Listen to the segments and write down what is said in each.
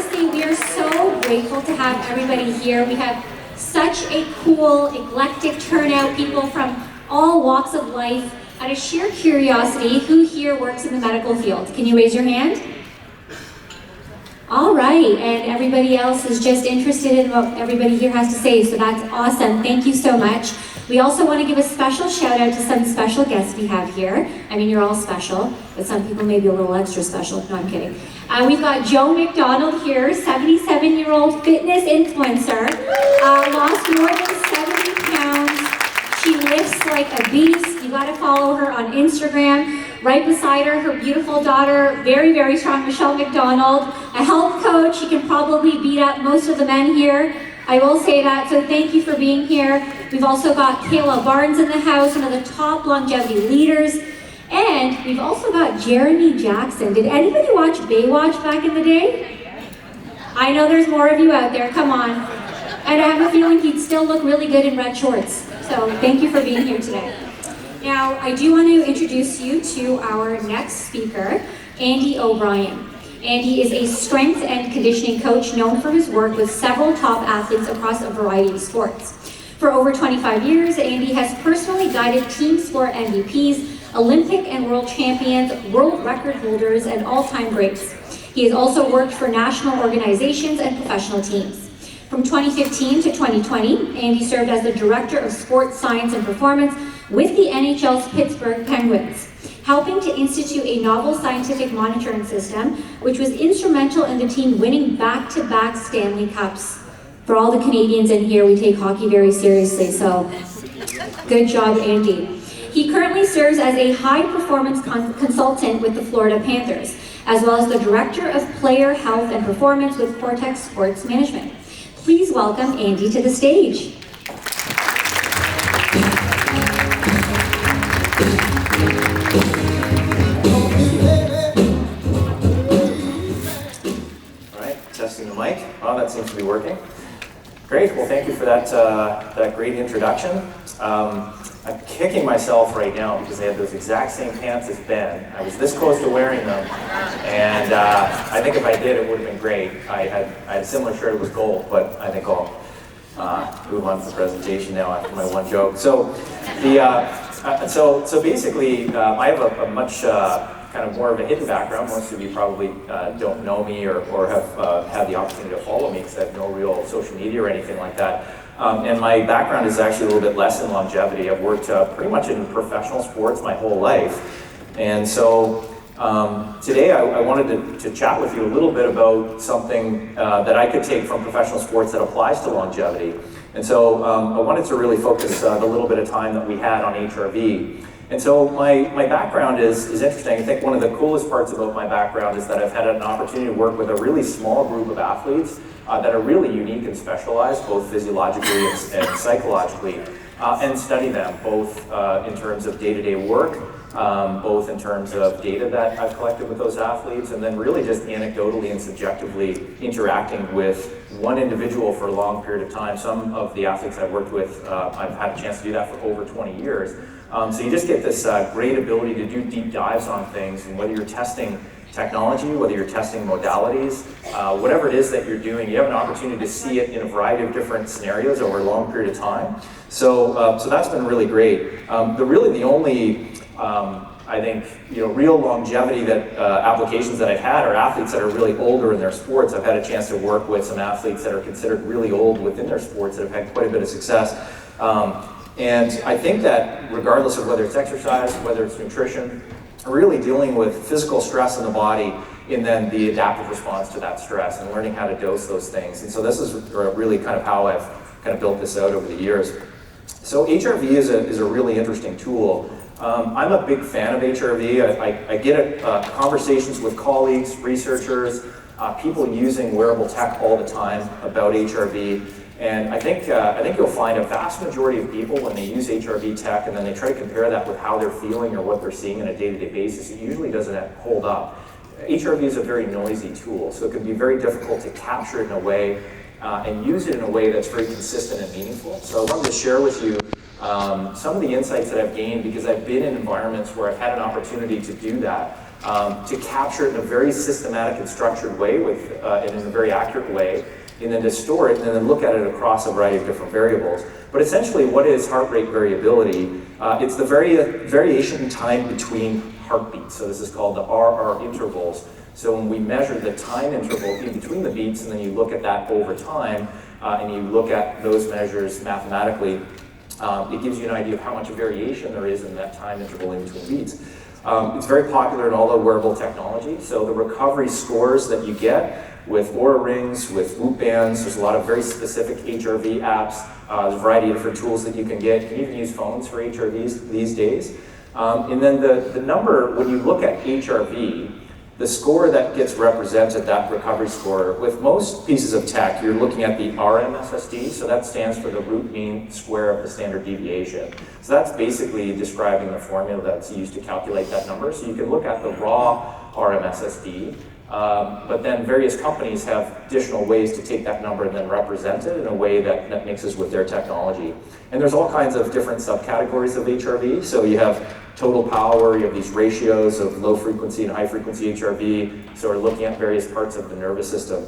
to say we are so grateful to have everybody here. We have such a cool, eclectic turnout, people from all walks of life. Out of sheer curiosity, who here works in the medical field? Can you raise your hand? All right, and everybody else is just interested in what everybody here has to say, so that's awesome. Thank you so much. We also want to give a special shout out to some special guests we have here. I mean, you're all special, but some people may be a little extra special. No, I'm kidding. We've got Jo McDonald here, 77-year-old fitness influencer, lost more than 70 pounds. She lifts like a beast. You gotta follow her on Instagram. Right beside her, her beautiful daughter, very, very strong, Michelle McDonald, a health coach. She can probably beat up most of the men here. I will say that, so thank you for being here. We've also got Kayla Barnes in the house, one of the top longevity leaders. And we've also got Jeremy Jackson. Did anybody watch Baywatch back in the day? I know there's more of you out there, come on. And I have a feeling he'd still look really good in red shorts. So thank you for being here today. Now, I do want to introduce you to our next speaker, Andy O'Brien. Andy is a strength and conditioning coach known for his work with several top athletes across a variety of sports. For over 25 years, Andy has personally guided team sport MVPs, Olympic and world champions, world record holders, and all-time greats. He has also worked for national organizations and professional teams. From 2015 to 2020, Andy served as the Director of Sports Science and Performance with the NHL's Pittsburgh Penguins, helping to institute a novel scientific monitoring system, which was instrumental in the team winning back-to-back Stanley Cups. For all the Canadians in here, we take hockey very seriously, so good job, Andy. He currently serves as a high-performance consultant with the Florida Panthers, as well as the Director of Player Health and Performance with Quartexx Sports Management. Please welcome Andy to the stage. All right, testing the mic. Oh, that seems to be working. Great, well thank you for that great introduction. I'm kicking myself right now because I had those exact same pants as Ben. I was this close to wearing them, and I think if I did, it would have been great. I had a similar shirt, it was gold, but I think I'll move on to the presentation now after my one joke. So, so basically, I have a much kind of more of a hidden background. Most of you probably don't know me or have had the opportunity to follow me because I have no real social media or anything like that. And my background is actually a little bit less in longevity. I've worked pretty much in professional sports my whole life. And so today I wanted to chat with you a little bit about something that I could take from professional sports that applies to longevity. And so I wanted to really focus the little bit of time that we had on HRV. And so my background is interesting. I think one of the coolest parts about my background is that I've had an opportunity to work with a really small group of athletes that are really unique and specialized, both physiologically and psychologically, and study them both in terms of day-to-day work, both in terms of data that I've collected with those athletes, and then really just anecdotally and subjectively interacting with one individual for a long period of time. Some of the athletes I've worked with, I've had a chance to do that for over 20 years. So you just get this great ability to do deep dives on things, and whether you're testing technology, whether you're testing modalities, whatever it is that you're doing, you have an opportunity to see it in a variety of different scenarios over a long period of time. So, so that's been really great. The only, I think, real longevity that applications that I've had are athletes that are really older in their sports. I've had a chance to work with some athletes that are considered really old within their sports that have had quite a bit of success. And I think that regardless of whether it's exercise, whether it's nutrition, really dealing with physical stress in the body and then the adaptive response to that stress and learning how to dose those things. And so this is really kind of how I've kind of built this out over the years. So HRV is a really interesting tool. I'm a big fan of HRV. I get conversations with colleagues, researchers, people using wearable tech all the time about HRV. And I think you'll find a vast majority of people when they use HRV tech and then they try to compare that with how they're feeling or what they're seeing on a day-to-day basis, it usually doesn't hold up. HRV is a very noisy tool, so it can be very difficult to capture it in a way and use it in a way that's very consistent and meaningful. So I wanted to share with you some of the insights that I've gained because I've been in environments where I've had an opportunity to do that. to capture it in a very systematic and structured way and in a very accurate way, and then to store it and then look at it across a variety of different variables. But essentially, what is heart rate variability? It's the variation in time between heartbeats. So this is called the RR intervals. So when we measure the time interval in between the beats, and then you look at that over time, and you look at those measures mathematically, it gives you an idea of how much variation there is in that time interval in between beats. It's very popular in all the wearable technology. So the recovery scores that you get with Oura rings, with Whoop bands, there's a lot of very specific HRV apps. There's a variety of different tools that you can get. You can even use phones for HRVs these days. And then the number, when you look at HRV, the score that gets represented, that recovery score, with most pieces of tech, you're looking at the RMSSD, so that stands for the root mean square of the standard deviation. So that's basically describing the formula that's used to calculate that number. So you can look at the raw RMSSD, but then various companies have additional ways to take that number and then represent it in a way that mixes with their technology. And there's all kinds of different subcategories of HRV. So you have total power, you have these ratios of low frequency and high frequency HRV. So we're looking at various parts of the nervous system.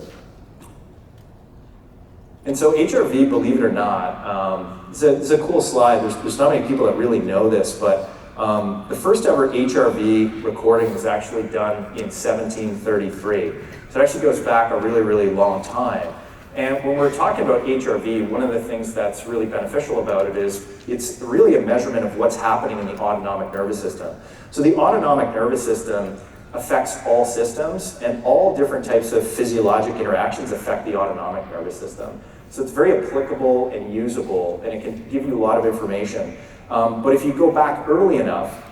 And so HRV, believe it or not, it's a cool slide. There's not many people that really know this, but the first ever HRV recording was actually done in 1733. So it actually goes back a really, really long time. And when we're talking about HRV, one of the things that's really beneficial about it is it's really a measurement of what's happening in the autonomic nervous system. So the autonomic nervous system affects all systems, and all different types of physiologic interactions affect the autonomic nervous system. So it's very applicable and usable, and it can give you a lot of information. But if you go back early enough,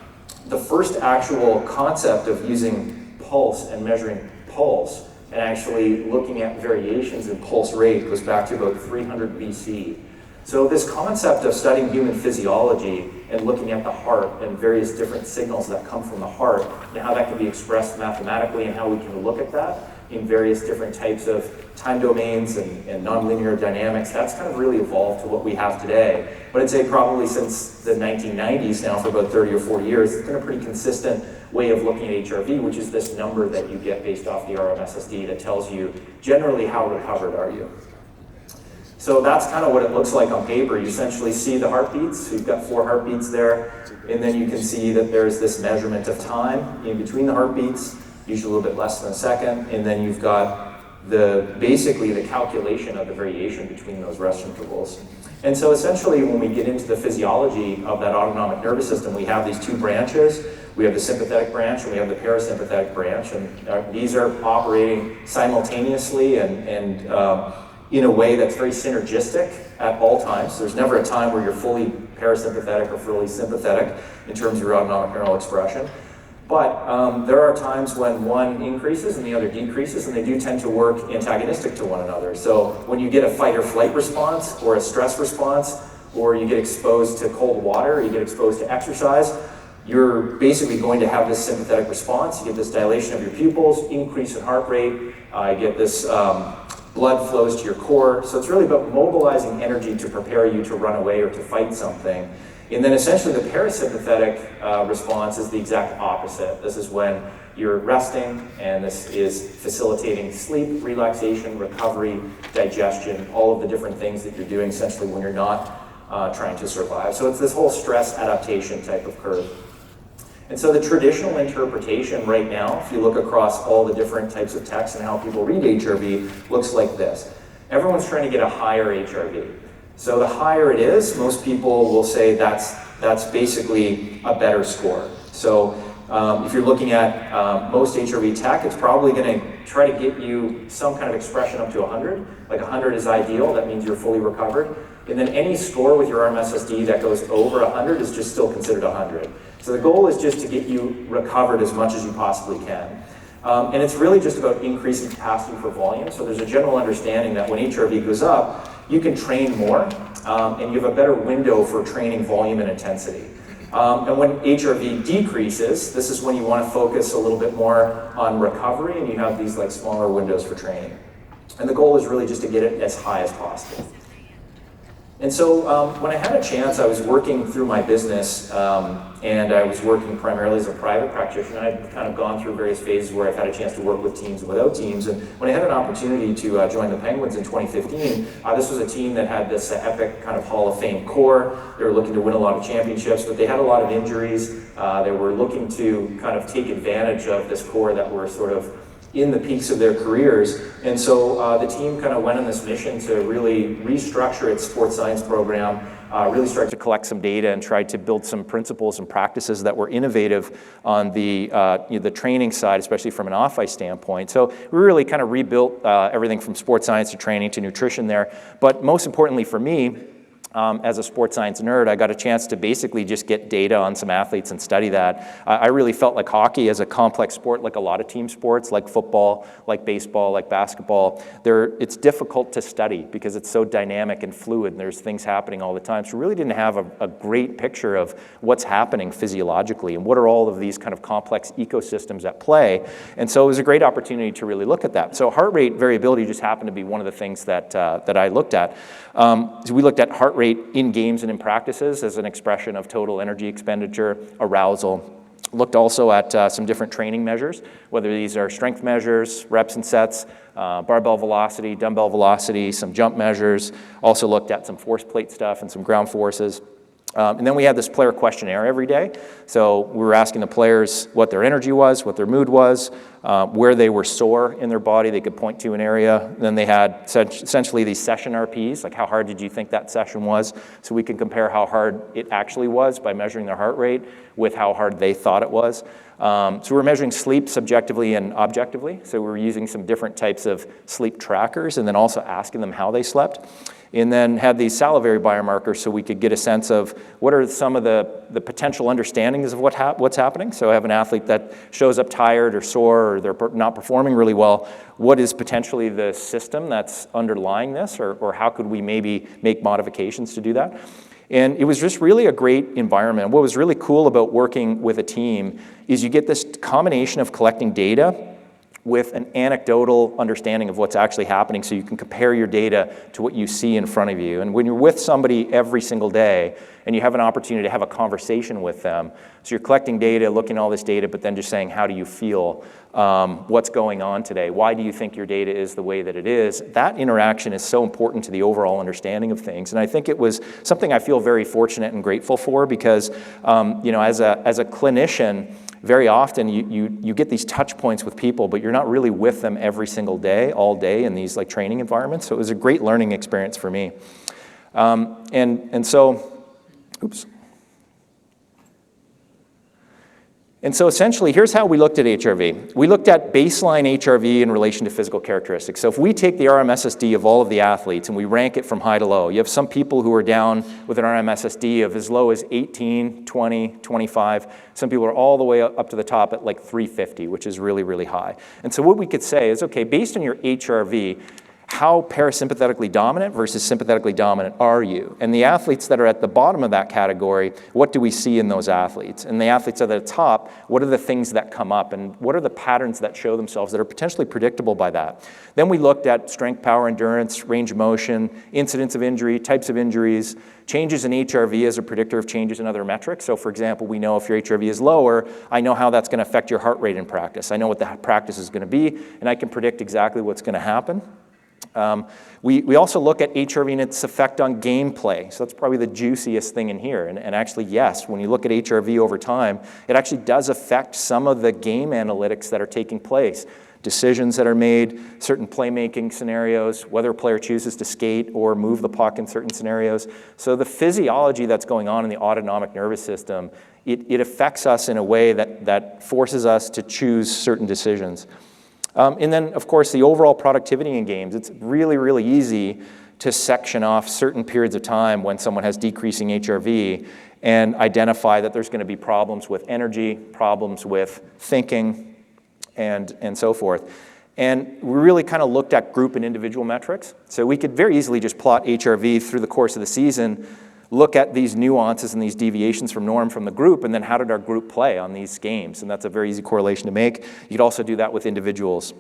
the first actual concept of using pulse and measuring pulse and actually looking at variations in pulse rate goes back to about 300 BC. So this concept of studying human physiology and looking at the heart and various different signals that come from the heart and how that can be expressed mathematically and how we can look at that in various different types of time domains and nonlinear dynamics, that's kind of really evolved to what we have today. But I'd say probably since the 1990s now, for about 30 or 40 years, it's been a pretty consistent way of looking at HRV, which is this number that you get based off the RMSSD that tells you generally how recovered are you. So that's kind of what it looks like on paper. You essentially see the heartbeats. So you've got 4 heartbeats there, and then you can see that there's this measurement of time in between the heartbeats, usually a little bit less than a second, and then you've got basically the calculation of the variation between those rest intervals. And so essentially when we get into the physiology of that autonomic nervous system, we have these 2 branches. We have the sympathetic branch and we have the parasympathetic branch, and these are operating simultaneously and in a way that's very synergistic at all times. There's never a time where you're fully parasympathetic or fully sympathetic in terms of your autonomic neural expression. But there are times when one increases and the other decreases, and they do tend to work antagonistic to one another. So when you get a fight or flight response or a stress response, or you get exposed to cold water, or you get exposed to exercise, you're basically going to have this sympathetic response. You get this dilation of your pupils, increase in heart rate, you get this blood flows to your core. So it's really about mobilizing energy to prepare you to run away or to fight something. And then essentially the parasympathetic response is the exact opposite. This is when you're resting, and this is facilitating sleep, relaxation, recovery, digestion, all of the different things that you're doing essentially when you're not trying to survive. So it's this whole stress adaptation type of curve. And so the traditional interpretation right now, if you look across all the different types of texts and how people read HRV, looks like this. Everyone's trying to get a higher HRV. So the higher it is, most people will say that's basically a better score. So if you're looking at most HRV tech, it's probably going to try to get you some kind of expression up to 100. Like 100 is ideal, that means you're fully recovered. And then any score with your RMSSD that goes over 100 is just still considered 100. So the goal is just to get you recovered as much as you possibly can. And it's really just about increasing capacity for volume. So there's a general understanding that when HRV goes up, you can train more, and you have a better window for training volume and intensity. And when HRV decreases, this is when you want to focus a little bit more on recovery, and you have these like smaller windows for training. And the goal is really just to get it as high as possible. And so when I had a chance, I was working through my business, and I was working primarily as a private practitioner. I'd kind of gone through various phases where I've had a chance to work with teams and without teams. And when I had an opportunity to join the Penguins in 2015, this was a team that had this epic kind of Hall of Fame core. They were looking to win a lot of championships, but they had a lot of injuries. They were looking to kind of take advantage of this core that were sort of in the peaks of their careers. And so the team kind of went on this mission to really restructure its sports science program, really start to collect some data and try to build some principles and practices that were innovative on the the training side, especially from an off-ice standpoint. So we really kind of rebuilt everything from sports science to training to nutrition there. But most importantly for me, as a sports science nerd, I got a chance to basically just get data on some athletes and study that. I really felt like hockey is a complex sport, like a lot of team sports, like football, like baseball, like basketball. It's difficult to study because it's so dynamic and fluid, and there's things happening all the time. So we really didn't have a great picture of what's happening physiologically and what are all of these kind of complex ecosystems at play. And so it was a great opportunity to really look at that. So heart rate variability just happened to be one of the things that I looked at. So we looked at heart rate in games and in practices as an expression of total energy expenditure, arousal. Looked also at some different training measures, whether these are strength measures, reps and sets, barbell velocity, dumbbell velocity, some jump measures. Also looked at some force plate stuff and some ground forces. And then we had this player questionnaire every day. So we were asking the players what their energy was, what their mood was, where they were sore in their body. They could point to an area. And then they had essentially these session RPs, like how hard did you think that session was? So we can compare how hard it actually was by measuring their heart rate with how hard they thought it was. So we're measuring sleep subjectively and objectively. So we're using some different types of sleep trackers and then also asking them how they slept. And then had these salivary biomarkers so we could get a sense of what are some of the potential understandings of what's happening. So I have an athlete that shows up tired or sore or they're not performing really well. What is potentially the system that's underlying this, or how could we maybe make modifications to do that? And it was just really a great environment. What was really cool about working with a team is you get this combination of collecting data with an anecdotal understanding of what's actually happening so you can compare your data to what you see in front of you. And when you're with somebody every single day and you have an opportunity to have a conversation with them, so you're collecting data, looking at all this data, but then just saying, how do you feel? What's going on today? Why do you think your data is the way that it is? That interaction is so important to the overall understanding of things. And I think it was something I feel very fortunate and grateful for because, as a clinician, very often you get these touch points with people, but you're not really with them every single day, all day in these like training environments. So it was a great learning experience for me. And so essentially, here's how we looked at HRV. We looked at baseline HRV in relation to physical characteristics. So if we take the RMSSD of all of the athletes and we rank it from high to low, you have some people who are down with an RMSSD of as low as 18, 20, 25. Some people are all the way up to the top at like 350, which is really, really high. And so what we could say is, okay, based on your HRV, how parasympathetically dominant versus sympathetically dominant are you? And the athletes that are at the bottom of that category, what do we see in those athletes? And the athletes that are at the top, what are the things that come up? And what are the patterns that show themselves that are potentially predictable by that? Then we looked at strength, power, endurance, range of motion, incidence of injury, types of injuries, changes in HRV as a predictor of changes in other metrics. So for example, we know if your HRV is lower, I know how that's going to affect your heart rate in practice. I know what the practice is going to be, and I can predict exactly what's going to happen. We also look at HRV and its effect on gameplay. So that's probably the juiciest thing in here. And actually, yes, when you look at HRV over time, it actually does affect some of the game analytics that are taking place. Decisions that are made, certain playmaking scenarios, whether a player chooses to skate or move the puck in certain scenarios. So the physiology that's going on in the autonomic nervous system, it affects us in a way that forces us to choose certain decisions. And then, of course, the overall productivity in games. It's really, really easy to section off certain periods of time when someone has decreasing HRV and identify that there's going to be problems with energy, problems with thinking, and so forth. And we really kind of looked at group and individual metrics. So we could very easily just plot HRV through the course of the season, look at these nuances and these deviations from norm from the group, and then how did our group play on these games? And that's a very easy correlation to make. You could also do that with individuals.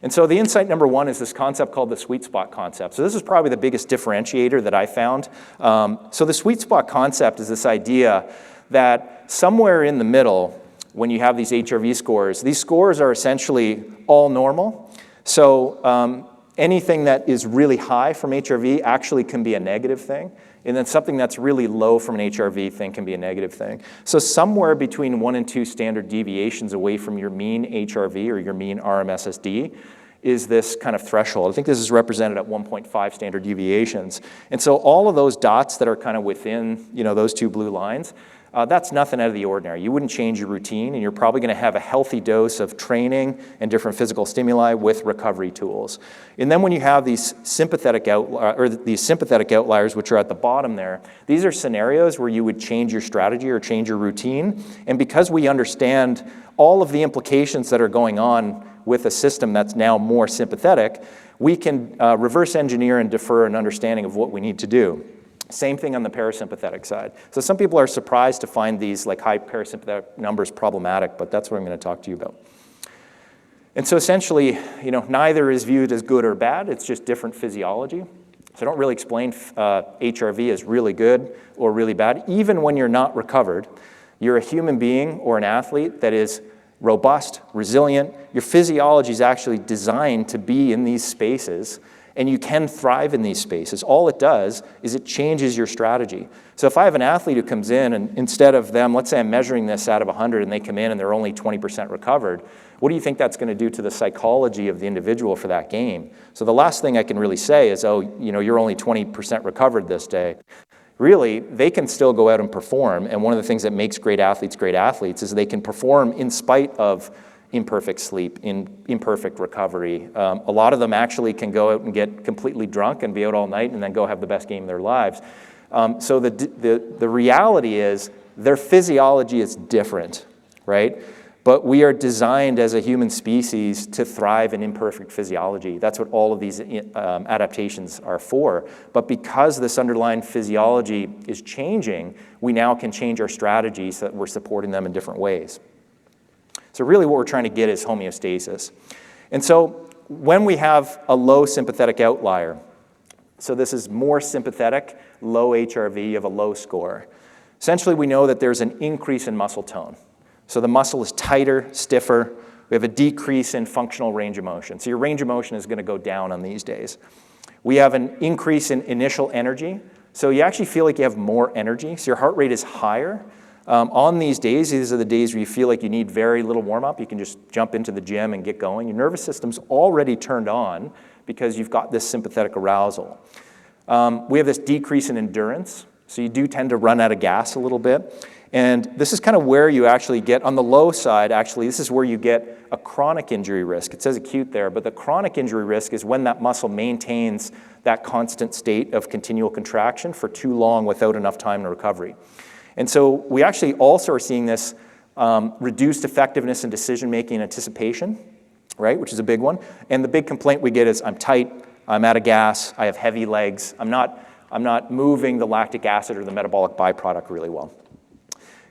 And so the insight number one is this concept called the sweet spot concept. So this is probably the biggest differentiator that I found. So the sweet spot concept is this idea that somewhere in the middle, when you have these HRV scores, these scores are essentially all normal. So anything that is really high from HRV actually can be a negative thing. And then something that's really low from an HRV thing can be a negative thing. So somewhere between 1 and 2 standard deviations away from your mean HRV or your mean RMSSD is this kind of threshold. I think this is represented at 1.5 standard deviations. And so all of those dots that are kind of within, those 2 blue lines, that's nothing out of the ordinary. You wouldn't change your routine, and you're probably going to have a healthy dose of training and different physical stimuli with recovery tools. And then when you have these sympathetic outliers, which are at the bottom there, these are scenarios where you would change your strategy or change your routine. And because we understand all of the implications that are going on with a system that's now more sympathetic, we can reverse engineer and defer an understanding of what we need to do. Same thing on the parasympathetic side. So some people are surprised to find these high parasympathetic numbers problematic, but that's what I'm going to talk to you about. And so essentially, neither is viewed as good or bad. It's just different physiology. So I don't really explain HRV as really good or really bad. Even when you're not recovered, you're a human being or an athlete that is robust, resilient. Your physiology is actually designed to be in these spaces, and you can thrive in these spaces. All it does is it changes your strategy. So if I have an athlete who comes in and instead of them, let's say I'm measuring this out of 100 and they come in and they're only 20% recovered, what do you think that's going to do to the psychology of the individual for that game? So the last thing I can really say is, you're only 20% recovered this day. Really, they can still go out and perform. And one of the things that makes great athletes is they can perform in spite of imperfect sleep, imperfect recovery. A lot of them actually can go out and get completely drunk and be out all night and then go have the best game of their lives. So the reality is their physiology is different, right? But we are designed as a human species to thrive in imperfect physiology. That's what all of these adaptations are for. But because this underlying physiology is changing, we now can change our strategies so that we're supporting them in different ways. So really what we're trying to get is homeostasis. And so when we have a low sympathetic outlier, so this is more sympathetic, low HRV of a low score, essentially we know that there's an increase in muscle tone. So the muscle is tighter, stiffer. We have a decrease in functional range of motion. So your range of motion is going to go down on these days. We have an increase in initial energy. So you actually feel like you have more energy. So your heart rate is higher. On these days, these are the days where you feel like you need very little warm-up. You can just jump into the gym and get going. Your nervous system's already turned on because you've got this sympathetic arousal. We have this decrease in endurance. So you do tend to run out of gas a little bit. And this is kind of where you actually get, on the low side, actually, this is where you get a chronic injury risk. It says acute there, but the chronic injury risk is when that muscle maintains that constant state of continual contraction for too long without enough time to recovery. And so we actually also are seeing this reduced effectiveness in decision-making and anticipation, right, which is a big one. And the big complaint we get is, I'm tight, I'm out of gas, I have heavy legs, I'm not moving the lactic acid or the metabolic byproduct really well.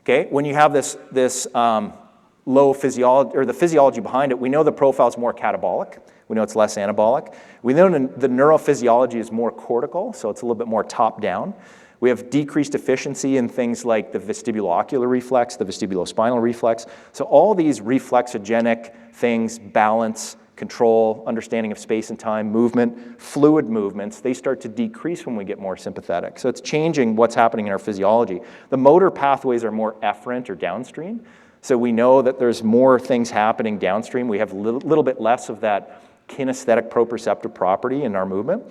Okay, when you have this low physiology, or the physiology behind it, we know the profile is more catabolic. We know it's less anabolic. We know the neurophysiology is more cortical, so it's a little bit more top-down. We have decreased efficiency in things like the vestibulo-ocular reflex, the vestibulospinal reflex. So all these reflexogenic things, balance, control, understanding of space and time, movement, fluid movements, they start to decrease when we get more sympathetic. So it's changing what's happening in our physiology. The motor pathways are more efferent or downstream. So we know that there's more things happening downstream. We have a little bit less of that kinesthetic proprioceptive property in our movement.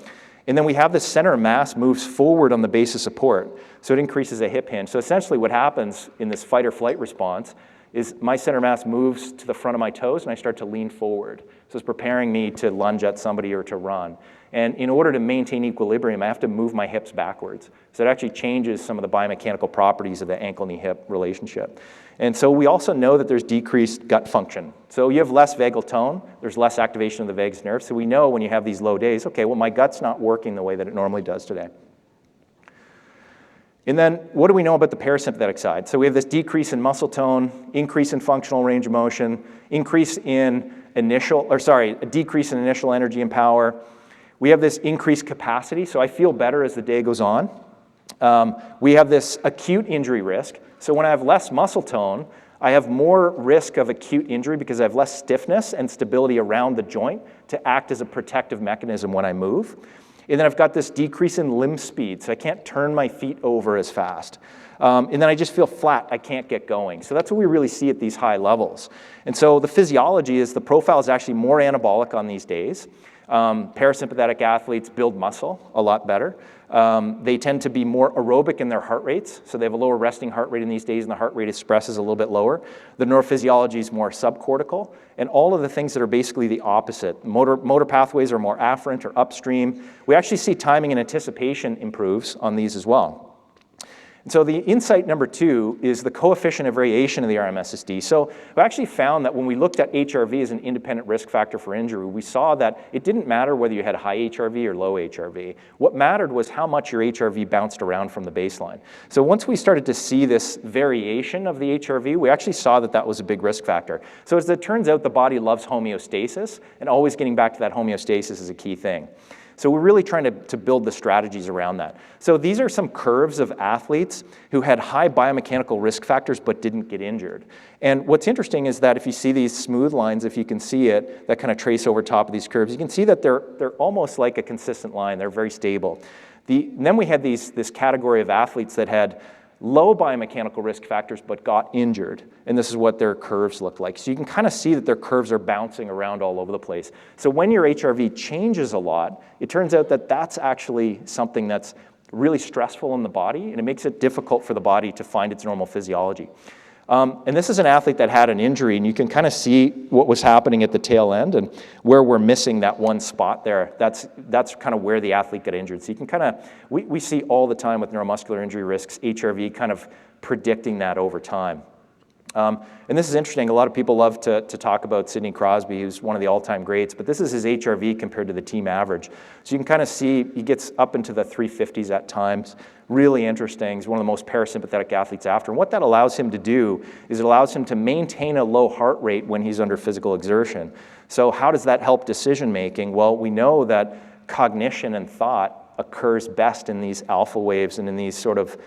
And then we have the center of mass moves forward on the base of support. So it increases a hip hinge. So essentially what happens in this fight or flight response is my center of mass moves to the front of my toes and I start to lean forward. So it's preparing me to lunge at somebody or to run. And in order to maintain equilibrium, I have to move my hips backwards. So it actually changes some of the biomechanical properties of the ankle-knee-hip relationship. And so we also know that there's decreased gut function. So you have less vagal tone, there's less activation of the vagus nerve. So we know when you have these low days, okay, well, my gut's not working the way that it normally does today. And then what do we know about the parasympathetic side? So we have this decrease in muscle tone, increase in functional range of motion, increase in a decrease in initial energy and power. We have this increased capacity, so I feel better as the day goes on. We have this acute injury risk. So when I have less muscle tone, I have more risk of acute injury because I have less stiffness and stability around the joint to act as a protective mechanism when I move. And then I've got this decrease in limb speed, so I can't turn my feet over as fast. And then I just feel flat, I can't get going. So that's what we really see at these high levels. And so the physiology is the profile is actually more anabolic on these days. Parasympathetic athletes build muscle a lot better. They tend to be more aerobic in their heart rates, so they have a lower resting heart rate in these days, and the heart rate expresses a little bit lower. The neurophysiology is more subcortical, and all of the things that are basically the opposite. Motor pathways are more afferent or upstream. We actually see timing and anticipation improves on these as well. And so the insight number 2 is the coefficient of variation of the RMSSD. So we actually found that when we looked at HRV as an independent risk factor for injury, we saw that it didn't matter whether you had high HRV or low HRV. What mattered was how much your HRV bounced around from the baseline. So once we started to see this variation of the HRV, we actually saw that that was a big risk factor. So as it turns out, the body loves homeostasis, and always getting back to that homeostasis is a key thing. So we're really trying to build the strategies around that. So these are some curves of athletes who had high biomechanical risk factors but didn't get injured. And what's interesting is that if you see these smooth lines, if you can see it, that kind of trace over top of these curves, you can see that they're almost like a consistent line. They're very stable. And then we had this category of athletes that had low biomechanical risk factors but got injured, and this is what their curves look like. So you can kind of see that their curves are bouncing around all over the place. So when your HRV changes a lot, it turns out that that's actually something that's really stressful in the body, and it makes it difficult for the body to find its normal physiology. And this is an athlete that had an injury, and you can kind of see what was happening at the tail end and where we're missing that one spot there. That's kind of where the athlete got injured. So you can kind of, we see all the time with neuromuscular injury risks, HRV kind of predicting that over time. And this is interesting. A lot of people love to talk about Sidney Crosby, who's one of the all-time greats, but this is his HRV compared to the team average. So you can kind of see he gets up into the 350s at times. Really interesting. He's one of the most parasympathetic athletes after. And what that allows him to do is it allows him to maintain a low heart rate when he's under physical exertion. So how does that help decision making? Well, we know that cognition and thought occurs best in these alpha waves and in these sort of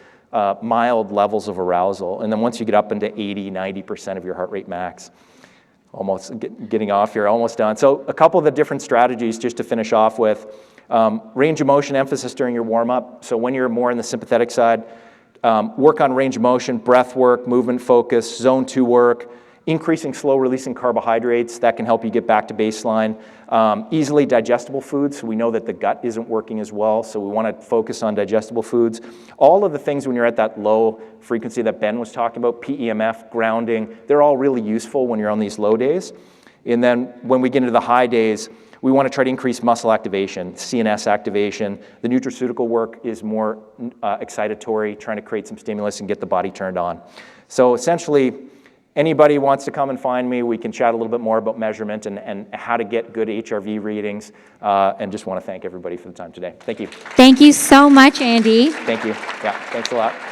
mild levels of arousal. And then once you get up into 80, 90% of your heart rate max, almost getting off here, almost done. So a couple of the different strategies just to finish off with. Range of motion emphasis during your warm-up. So when you're more in the sympathetic side, work on range of motion, breath work, movement focus, zone 2 work, increasing slow releasing carbohydrates. That can help you get back to baseline. Easily digestible foods. So we know that the gut isn't working as well, so we want to focus on digestible foods. All of the things when you're at that low frequency that Ben was talking about, PEMF, grounding, they're all really useful when you're on these low days. And then when we get into the high days, we want to try to increase muscle activation, CNS activation. The nutraceutical work is more excitatory, trying to create some stimulus and get the body turned on. So essentially, anybody wants to come and find me, we can chat a little bit more about measurement and how to get good HRV readings. And just want to thank everybody for the time today. Thank you. Thank you so much, Andy. Thank you. Yeah, thanks a lot.